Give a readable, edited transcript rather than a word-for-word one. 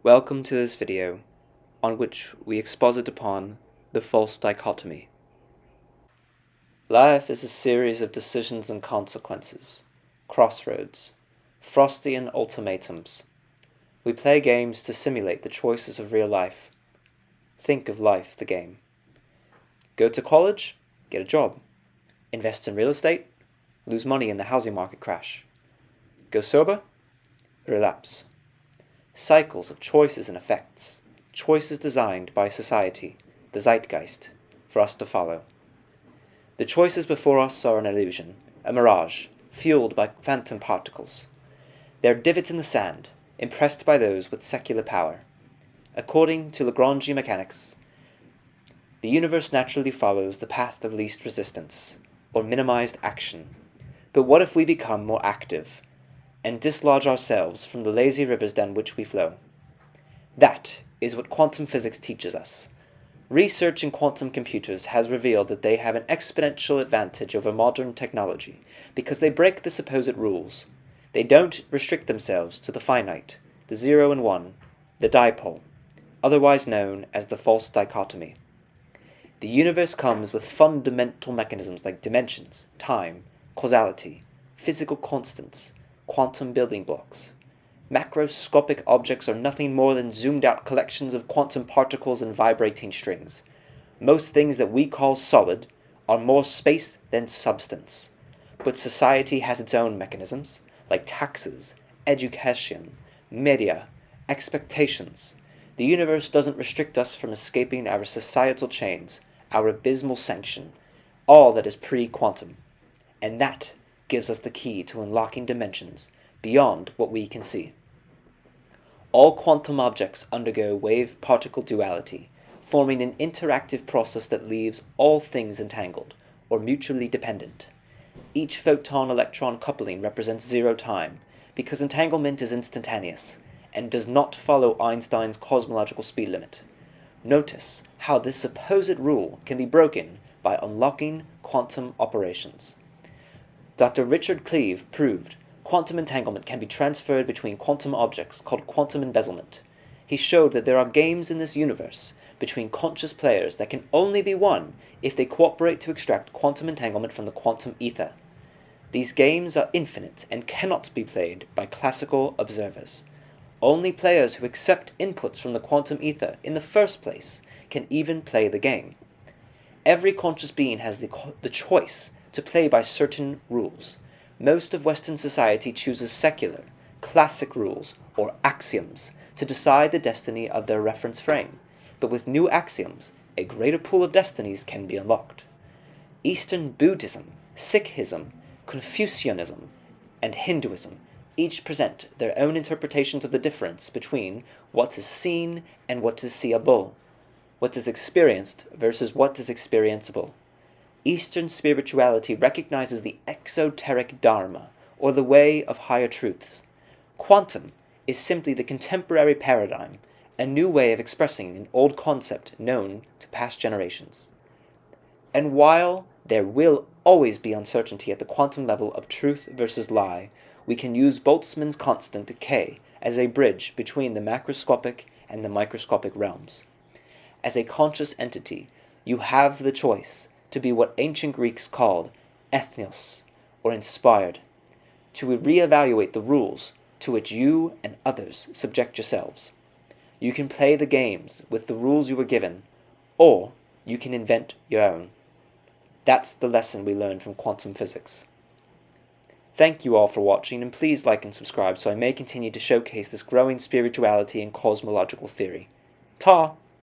Welcome to this video, on which we exposit upon the false dichotomy. Life is a series of decisions and consequences, crossroads, Frostian ultimatums. We play games to simulate the choices of real life. Think of life the game. Go to college, get a job. Invest in real estate, lose money in the housing market crash. Go sober, relapse. Cycles of choices and effects, choices designed by society, the zeitgeist, for us to follow. The choices before us are an illusion, a mirage, fueled by phantom particles. They are divots in the sand, impressed by those with secular power. According to Lagrangian mechanics, the universe naturally follows the path of least resistance, or minimized action. But what if we become more active, and dislodge ourselves from the lazy rivers down which we flow? That is what quantum physics teaches us. Research in quantum computers has revealed that they have an exponential advantage over modern technology because they break the supposed rules. They don't restrict themselves to the finite, the 0 and 1, the dipole, otherwise known as the false dichotomy. The universe comes with fundamental mechanisms like dimensions, time, causality, physical constants, quantum building blocks. Macroscopic objects are nothing more than zoomed-out collections of quantum particles and vibrating strings. Most things that we call solid are more space than substance. But society has its own mechanisms, like taxes, education, media, expectations. The universe doesn't restrict us from escaping our societal chains, our abysmal sanction, all that is pre-quantum. And that gives us the key to unlocking dimensions beyond what we can see. All quantum objects undergo wave-particle duality, forming an interactive process that leaves all things entangled, or mutually dependent. Each photon-electron coupling represents zero time, because entanglement is instantaneous, and does not follow Einstein's cosmological speed limit. Notice how this supposed rule can be broken by unlocking quantum operations. Dr. Richard Cleve proved quantum entanglement can be transferred between quantum objects called quantum embezzlement. He showed that there are games in this universe between conscious players that can only be won if they cooperate to extract quantum entanglement from the quantum ether. These games are infinite and cannot be played by classical observers. Only players who accept inputs from the quantum ether in the first place can even play the game. Every conscious being has the choice to play by certain rules. Most of Western society chooses secular, classic rules, or axioms, to decide the destiny of their reference frame. But with new axioms, a greater pool of destinies can be unlocked. Eastern Buddhism, Sikhism, Confucianism, and Hinduism each present their own interpretations of the difference between what is seen and what is seeable, what is experienced versus what is experienceable. Eastern spirituality recognizes the exoteric dharma, or the way of higher truths. Quantum is simply the contemporary paradigm, a new way of expressing an old concept known to past generations. And while there will always be uncertainty at the quantum level of truth versus lie, we can use Boltzmann's constant K as a bridge between the macroscopic and the microscopic realms. As a conscious entity, you have the choice to be what ancient Greeks called ethnos, or inspired, to reevaluate the rules to which you and others subject yourselves. You can play the games with the rules you were given, or you can invent your own. That's the lesson we learned from quantum physics. Thank you all for watching, and please like and subscribe so I may continue to showcase this growing spirituality and cosmological theory. Ta!